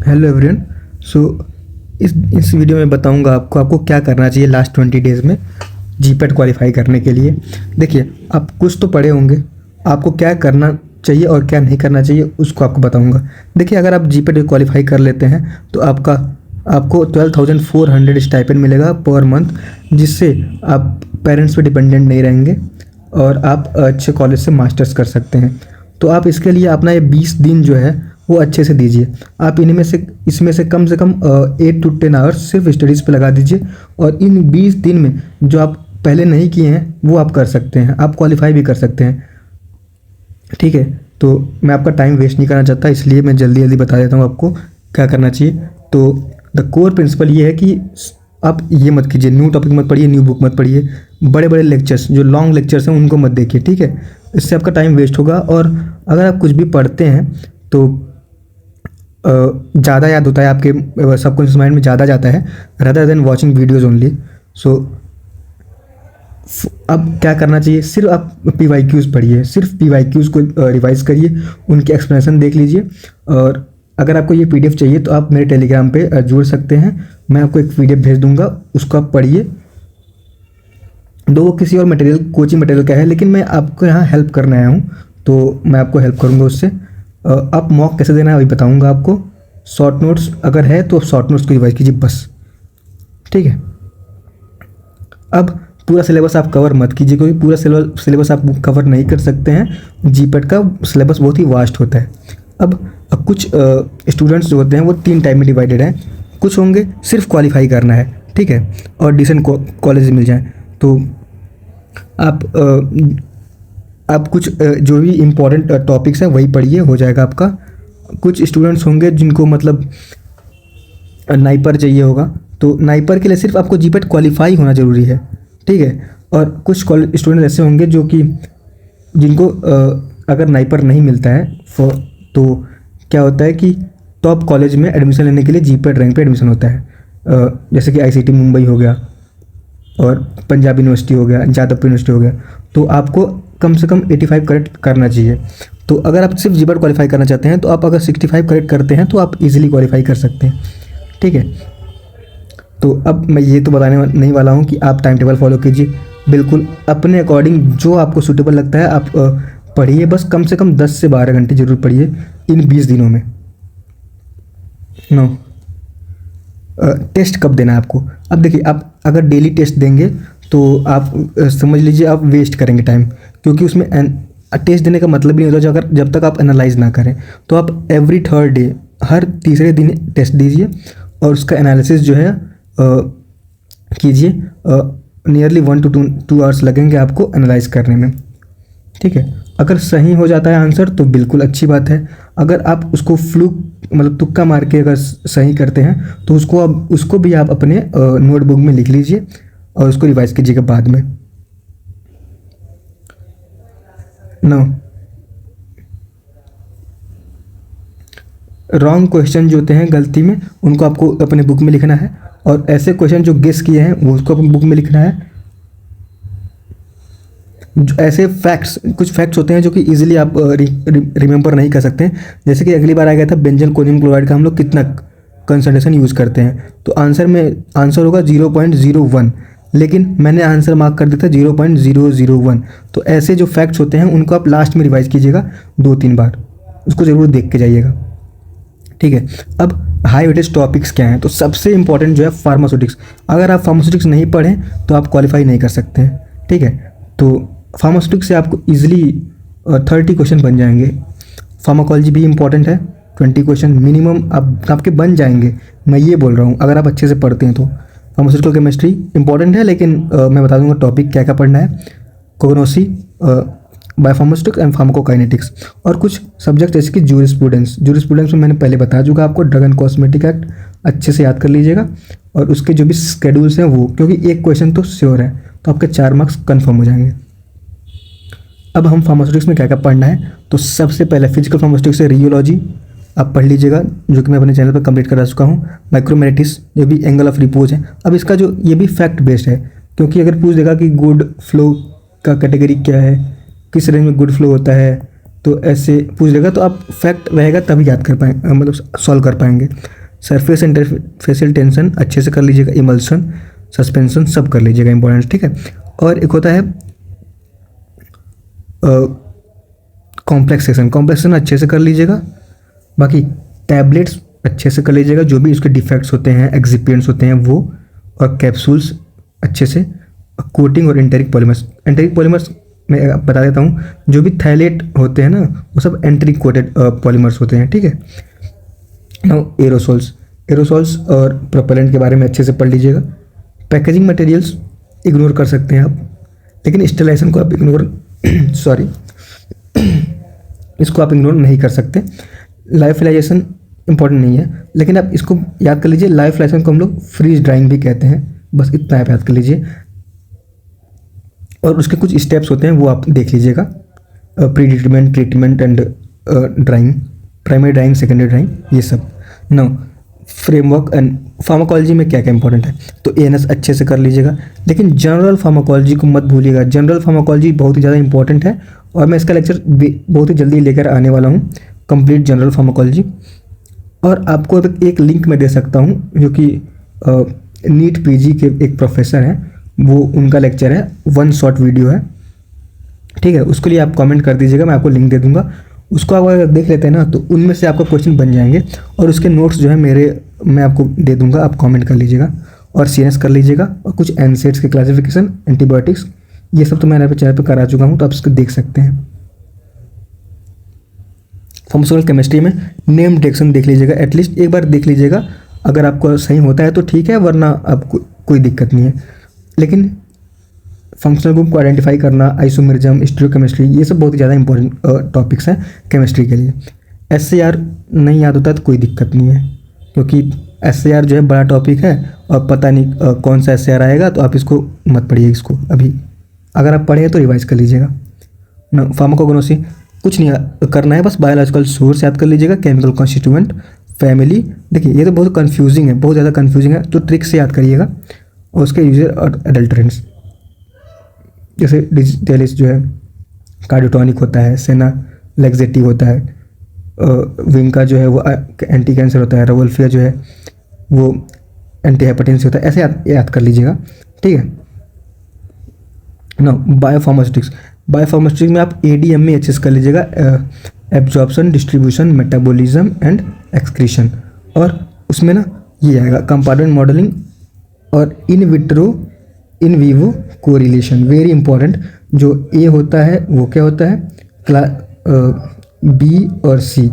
Hello everyone. सो इस video में बताऊंगा आपको क्या करना चाहिए लास्ट 20 डेज़ में जीपेट क्वालिफाई करने के लिए। देखिए, आप कुछ तो पढ़े होंगे, आपको क्या करना चाहिए और क्या नहीं करना चाहिए उसको आपको बताऊंगा। देखिए, अगर आप जीपेट क्वालिफाई कर लेते हैं तो आपको 12,400 स्टाइपेंड मिलेगा पर मंथ, जिससे आप पेरेंट्स पे डिपेंडेंट नहीं रहेंगे और आप अच्छे कॉलेज से मास्टर्स कर सकते हैं। तो आप इसके लिए अपना ये 20 दिन जो है वो अच्छे से दीजिए। आप इसमें से कम 8 to 10 आवर्स सिर्फ स्टडीज़ पे लगा दीजिए और इन 20 दिन में जो आप पहले नहीं किए हैं वो आप कर सकते हैं, आप क्वालिफाई भी कर सकते हैं। ठीक है, तो मैं आपका टाइम वेस्ट नहीं करना चाहता, इसलिए मैं जल्दी जल्दी बता देता हूँ आपको क्या करना चाहिए। तो द कोर प्रिंसिपल ये है कि आप ये मत कीजिए, न्यू टॉपिक मत पढ़िए, न्यू बुक मत पढ़िए, बड़े बड़े लेक्चर्स जो लॉन्ग लेक्चर्स हैं उनको मत देखिए। ठीक है, इससे आपका टाइम वेस्ट होगा और अगर आप कुछ भी पढ़ते हैं तो ज़्यादा याद होता है, आपके सबकॉन्शियस माइंड में ज़्यादा जाता है rather than watching videos only. So अब क्या करना चाहिए, सिर्फ आप PYQs पढ़िए, सिर्फ PYQs को रिवाइज करिए, उनके एक्सप्लेनेशन देख लीजिए। और अगर आपको ये PDF चाहिए तो आप मेरे टेलीग्राम पे जुड़ सकते हैं, मैं आपको एक PDF भेज दूंगा, उसको आप पढ़िए। वो किसी और मटेरियल, कोचिंग मटेरियल का है, लेकिन मैं आपको यहाँ हेल्प करने आया हूँ तो मैं आपको हेल्प करूँगा उससे। आप मॉक कैसे देना है अभी बताऊँगा आपको। शॉर्ट नोट्स अगर है तो शॉर्ट नोट्स को रिवाइज कीजिए बस। ठीक है, अब पूरा सिलेबस आप कवर मत कीजिए क्योंकि पूरा सिलेबस आप कवर नहीं कर सकते हैं। जीपेट का सिलेबस बहुत ही वास्ट होता है। अब कुछ स्टूडेंट्स जो होते हैं वो 3 टाइप में डिवाइडेड हैं। कुछ होंगे सिर्फ क्वालिफाई करना है, ठीक है, और डिसेंट कॉलेज मिल जाए तो आप कुछ जो भी इम्पोर्टेंट टॉपिक्स हैं वही पढ़िए, हो जाएगा आपका। कुछ स्टूडेंट्स होंगे जिनको मतलब नाइपर चाहिए होगा, तो नाइपर के लिए सिर्फ आपको जीपेट क्वालिफाई होना ज़रूरी है। ठीक है, और कुछ स्टूडेंट ऐसे होंगे जो कि जिनको अगर नाइपर नहीं मिलता है तो क्या होता है कि टॉप कॉलेज में एडमिशन लेने के लिए जीपेट रैंक पे एडमिशन होता है, जैसे कि ICT मुंबई हो गया और पंजाब यूनिवर्सिटी हो गया, जादवपुर यूनिवर्सिटी हो गया। तो आपको कम से कम 85 करेक्ट करना चाहिए। तो अगर आप सिर्फ जीपेट क्वालिफाई करना चाहते हैं तो आप अगर 65 करेक्ट करते हैं तो आप इजीली क्वालिफाई कर सकते हैं। ठीक है, तो अब मैं ये तो बताने नहीं वाला हूँ कि आप टाइम टेबल फॉलो कीजिए, बिल्कुल अपने अकॉर्डिंग जो आपको सूटेबल लगता है आप पढ़िए, बस कम से कम 10 से 12 घंटे जरूर पढ़िए इन 20 दिनों में। टेस्ट कब देना है आपको, अब देखिए, आप अगर डेली टेस्ट देंगे तो आप समझ लीजिए आप वेस्ट करेंगे टाइम, क्योंकि उसमें टेस्ट देने का मतलब ही नहीं होता जब तक आप एनालाइज ना करें। तो आप एवरी 3rd डे, हर तीसरे दिन टेस्ट दीजिए और उसका एनालिसिस जो है कीजिए। नियरली 1 to 2 आवर्स लगेंगे आपको एनालाइज करने में। ठीक है, अगर सही हो जाता है आंसर तो बिल्कुल अच्छी बात है। अगर आप उसको फ्लूक मतलब तुक्का मार के अगर सही करते हैं तो उसको भी आप अपने नोटबुक में लिख लीजिए और उसको रिवाइज कीजिएगा बाद में। रॉन्ग क्वेश्चन जो होते हैं गलती में, उनको आपको अपने बुक में लिखना है और ऐसे क्वेश्चन जो गेस किए हैं वो उसको अपनी बुक में लिखना है। ऐसे कुछ फैक्ट्स होते हैं जो कि इजीली आप रिमेंबर नहीं कर सकते हैं, जैसे कि अगली बार आ गया था बेंजल कोनियम क्लोराइड का हम लोग कितना कंसंट्रेशन यूज़ करते हैं, तो आंसर होगा 0.01, लेकिन मैंने आंसर मार्क कर दिया था 0.001। तो ऐसे जो फैक्ट्स होते हैं उनको आप लास्ट में रिवाइज कीजिएगा 2-3 बार, उसको ज़रूर देख के जाइएगा। ठीक है, अब हाई वेटेज टॉपिक्स क्या हैं, तो सबसे इंपॉर्टेंट जो है फार्मास्यूटिक्स। अगर आप फार्मास्यूटिक्स नहीं पढ़ें तो आप क्वालिफाई नहीं कर सकते हैं। ठीक है, तो फार्मास्यूटिक्स से आपको इजीली 30 क्वेश्चन बन जाएंगे। फार्माकोलॉजी भी इंपॉर्टेंट है, 20 क्वेश्चन मिनिमम आपके बन जाएंगे, मैं ये बोल रहा हूँ अगर आप अच्छे से पढ़ते हैं तो। फार्मास्यूटिकल केमिस्ट्री इंपॉर्टेंट है, लेकिन मैं बता दूंगा टॉपिक क्या क्या पढ़ना है। कोग्नोसी, बायोफार्मास्यूटिक्स एंड फार्माकोकाइनेटिक्स, और कुछ सब्जेक्ट जैसे कि जूरिस्प्रूडेंस में मैंने पहले बता चुका आपको, ड्रग एंड कॉस्मेटिक एक्ट अच्छे से याद कर लीजिएगा और उसके जो भी स्केड्यूल्स हैं वो, क्योंकि एक क्वेश्चन तो श्योर है तो आपके 4 मार्क्स कन्फर्म हो जाएंगे। अब हम फार्मास्यूटिक्स में क्या क्या पढ़ना है, तो सबसे पहले फिजिकल फार्मास्यूटिक्स से रियोलॉजी आप पढ़ लीजिएगा, जो कि मैं अपने चैनल पर कंप्लीट करा चुका हूँ। माइक्रोमेरेटिस, ये भी एंगल ऑफ रिपोज है। अब इसका जो ये भी फैक्ट बेस्ड है, क्योंकि अगर पूछ देगा कि गुड फ्लो का कैटेगरी क्या है, किस रेंज में गुड फ्लो होता है, तो ऐसे पूछ लेगा तो आप फैक्ट रहेगा तभी याद कर पाएंगे, मतलब सॉल्व कर पाएंगे। सरफेस इंटरफेसियल टेंशन अच्छे से कर लीजिएगा, इमल्सन, सस्पेंशन सब कर लीजिएगा, इंपॉर्टेंट, ठीक है। और एक होता है कॉम्प्लेक्सेशन अच्छे से कर लीजिएगा। बाकी टैबलेट्स अच्छे से कर लीजिएगा, जो भी उसके डिफेक्ट्स होते हैं, एक्सिपिएंट्स होते हैं वो, और कैप्सूल्स अच्छे से, कोटिंग और एंटेरिक पॉलीमर्स मैं बता देता हूँ, जो भी थैलेट होते हैं ना वो सब एंटेरिक कोटेड पॉलीमर्स होते हैं, ठीक है। नाउ एरोसोल्स और प्रोपेलेंट के बारे में अच्छे से पढ़ लीजिएगा। पैकेजिंग मटेरियल्स इग्नोर कर सकते हैं आप, लेकिन स्टेलाइजेशन को आप इग्नोर सॉरी इसको आप इग्नोर नहीं कर सकते। लाइफलाइजेशन इंपॉर्टेंट नहीं है, लेकिन आप इसको याद कर लीजिए, लाइफलाइजेशन को हम लोग फ्रीज ड्राइंग भी कहते हैं, बस इतना आप याद कर लीजिए। और उसके कुछ स्टेप्स होते हैं वो आप देख लीजिएगा, pre treatment and drawing, primary drawing, secondary drawing, ये सब। नो फ्रेमवर्क एंड फार्माकोलॉजी में क्या क्या इंपॉर्टेंट है, तो एएनएस अच्छे से कर लीजिएगा, लेकिन जनरल फार्माकोलॉजी को मत भूलिएगा। जनरल फार्माकोलॉजी बहुत ही ज़्यादा इंपॉर्टेंट है, और मैं इसका लेक्चर बहुत ही जल्दी लेकर आने वाला हूँ, कंप्लीट जनरल फार्माकोलॉजी। और आपको एक लिंक मैं दे सकता हूँ, जो कि नीट पीजी के एक प्रोफेसर हैं, वो उनका लेक्चर है, 1 शॉर्ट वीडियो है, ठीक है। उसके लिए आप कमेंट कर दीजिएगा, मैं आपको लिंक दे दूंगा। उसको आप अगर देख लेते हैं ना, तो उनमें से आपका क्वेश्चन बन जाएंगे, और उसके नोट्स जो है मैं आपको दे दूंगा, आप कमेंट कर लीजिएगा। और सीएनएस कर लीजिएगा, और कुछ एनसेट्स के क्लासिफिकेशन, एंटीबायोटिक्स, ये सब तो मैंने अपने चैनल पर करा चुका हूँ, तो आप इसको देख सकते हैं। फार्मास्यूटिकल केमिस्ट्री में नेम डिटेक्शन देख लीजिएगा, एटलीस्ट एक बार देख लीजिएगा, अगर आपको सही होता है तो ठीक है, वरना आपको कोई दिक्कत नहीं है। लेकिन फंक्शनल ग्रुप को आइडेंटिफाई करना, आइसोमेरिज्म, स्टीरियोकेमिस्ट्री, ये सब बहुत ही ज़्यादा इंपॉर्टेंट टॉपिक्स हैं केमिस्ट्री के लिए। एसएआर नहीं याद होता तो कोई दिक्कत नहीं है, क्योंकि एसएआर जो है बड़ा टॉपिक है, और पता नहीं कौन सा एसएआर आएगा, तो आप इसको मत पढ़िए इसको अभी, अगर आप पढ़े तो रिवाइज कर लीजिएगा ना। फार्माकोग्नोसी कुछ नहीं करना है, बस बायोलॉजिकल सोर्स याद कर लीजिएगा, केमिकल कॉन्स्टिट्यूएंट, फैमिली। देखिए ये तो बहुत कंफ्यूजिंग है, बहुत ज़्यादा कंफ्यूजिंग है, तो ट्रिक से याद करिएगा। और उसके यूजर और एडल्ट्रेंट्स, जैसे डिजिटेलिस जो है कार्डियोटॉनिक होता है, सेना लेक्जेटिव होता है, विंका जो है वो एंटी कैंसर होता है, रवोल्फिया जो है वो एंटी हाइपरटेंसिव होता है, ऐसे याद कर लीजिएगा, ठीक है ना। बायोफार्मास्यूटिक्स में आप एडीएम में अच्छे से कर लीजिएगा, absorption, distribution, metabolism and excretion. और उसमें ना ये आएगा कंपार्टमेंट मॉडलिंग और in vitro in vivo correlation, very important. जो ए होता है वो क्या होता है, बी और सी,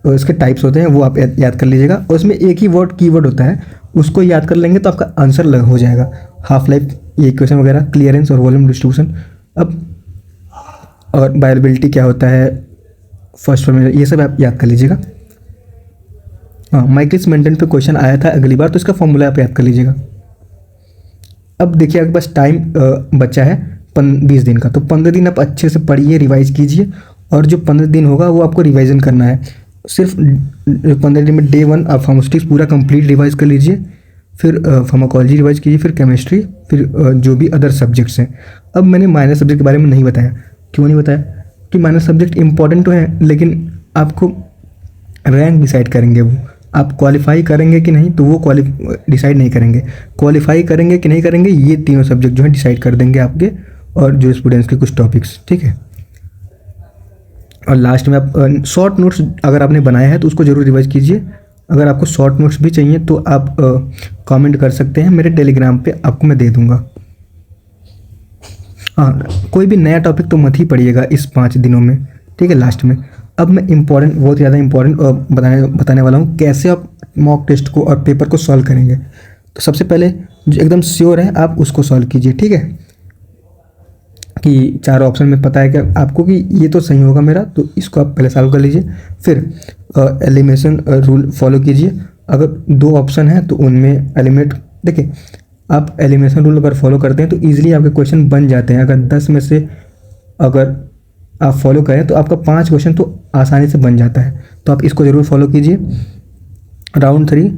और इसके टाइप्स होते हैं वो आप याद कर लीजिएगा। और उसमें एक ही कीवर्ड होता है, उसको याद कर लेंगे तो आपका आंसर हो जाएगा। हाफ लाइफ, ये इक्वेशन वगैरह, क्लियरेंस और वॉल्यूम डिस्ट्रीब्यूशन। अब और बायोबिलिटी क्या होता है, फर्स्ट फॉर्मूला, ये सब आप याद कर लीजिएगा। हाँ, माइकलिस मेंटन पे क्वेश्चन आया था अगली बार, तो इसका फॉर्मूला आप याद कर लीजिएगा। अब देखिए आपके पास टाइम बचा है 20 दिन का, तो 15 दिन आप अच्छे से पढ़िए, रिवाइज कीजिए, और जो 15 दिन होगा वो आपको रिवाइजन करना है। सिर्फ 15 दिन में डे 1 आप फार्मास्यूटिक्स पूरा कंप्लीट रिवाइज कर लीजिए, फिर फार्माकोलॉजी रिवाइज कीजिए, फिर केमिस्ट्री, फिर जो भी अदर सब्जेक्ट्स हैं। अब मैंने माइनर सब्जेक्ट के बारे में नहीं बताया, क्यों नहीं बताया कि माइनर सब्जेक्ट इंपॉर्टेंट तो हैं, लेकिन आपको रैंक डिसाइड करेंगे वो, आप क्वालिफाई करेंगे कि नहीं, तो वो डिसाइड नहीं करेंगे। क्वालिफाई करेंगे कि नहीं करेंगे, ये तीनों सब्जेक्ट जो है डिसाइड कर देंगे आपके, और जो स्टूडेंट्स के कुछ टॉपिक्स, ठीक है। और लास्ट में आप शॉर्ट नोट्स अगर आपने बनाया है तो उसको जरूर रिवाइज कीजिए। अगर आपको शॉर्ट नोट्स भी चाहिए तो आप कमेंट कर सकते हैं, मेरे टेलीग्राम पे आपको मैं दे दूंगा। हाँ, कोई भी नया टॉपिक तो मत ही पढ़िएगा इस 5 दिनों में, ठीक है। लास्ट में अब मैं बहुत ज़्यादा इंपॉर्टेंट बताने वाला हूँ, कैसे आप मॉक टेस्ट को और पेपर को सॉल्व करेंगे। तो सबसे पहले जो एकदम श्योर है आप उसको सॉल्व कीजिए, ठीक है, कि 4 ऑप्शन में पता है कि आपको कि ये तो सही होगा मेरा, तो इसको आप पहले सॉल्व कर लीजिए। फिर एलिमिनेशन रूल फॉलो कीजिए, अगर 2 ऑप्शन है तो उनमें एलिमिनेट, देखिए आप एलिमिनेशन रूल अगर फॉलो करते हैं तो ईजिली आपके क्वेश्चन बन जाते हैं। अगर 10 में से अगर आप फॉलो करें तो आपका 5 क्वेश्चन तो आसानी से बन जाता है, तो आप इसको ज़रूर फॉलो कीजिए। राउंड 3,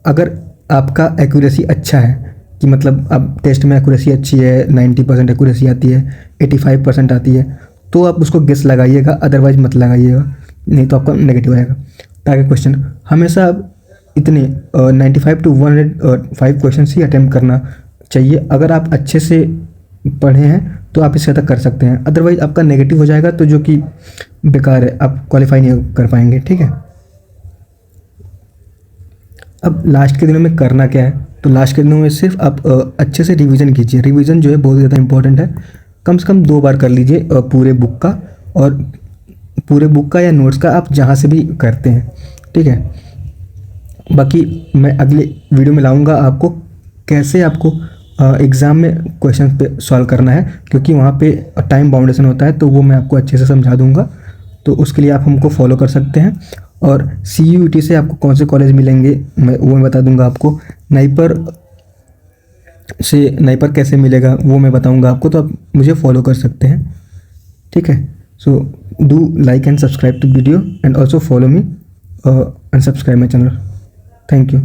अगर आपका एक्यूरेसी अच्छा है, कि मतलब अब टेस्ट में एक्यूरेसी अच्छी है, 90% एक्यूरेसी आती है, 85% आती है, तो आप उसको गेस लगाइएगा, अदरवाइज मत लगाइएगा, नहीं तो आपका नेगेटिव आएगा। टारगेट क्वेश्चन हमेशा आप इतने 95 to 105 क्वेश्चन ही अटैम्प्ट करना चाहिए। अगर आप अच्छे से पढ़े हैं तो आप इससे तक कर सकते हैं, अदरवाइज आपका नेगेटिव हो जाएगा तो जो कि बेकार है, आप क्वालिफाई नहीं कर पाएंगे। ठीक है, अब लास्ट के दिनों में करना क्या है, तो लास्ट के दिनों में सिर्फ आप अच्छे से रिवीजन कीजिए। रिवीजन जो है बहुत ज़्यादा इंपॉर्टेंट है, कम से कम 2 बार कर लीजिए पूरे बुक का, और पूरे बुक का या नोट्स का आप जहाँ से भी करते हैं। ठीक है, बाकी मैं अगले वीडियो में लाऊंगा आपको कैसे आपको एग्ज़ाम में क्वेश्चन पे सॉल्व करना है, क्योंकि वहाँ पे टाइम बाउंडेशन होता है, तो वो मैं आपको अच्छे से समझा दूंगा। तो उसके लिए आप हमको फॉलो कर सकते हैं। और CUET से आपको कौन से कॉलेज मिलेंगे मैं बता दूंगा आपको। नाइपर कैसे मिलेगा वो मैं बताऊंगा आपको, तो आप मुझे फॉलो कर सकते हैं। ठीक है, so do like and subscribe to video and also follow me and subscribe my channel. Thank you.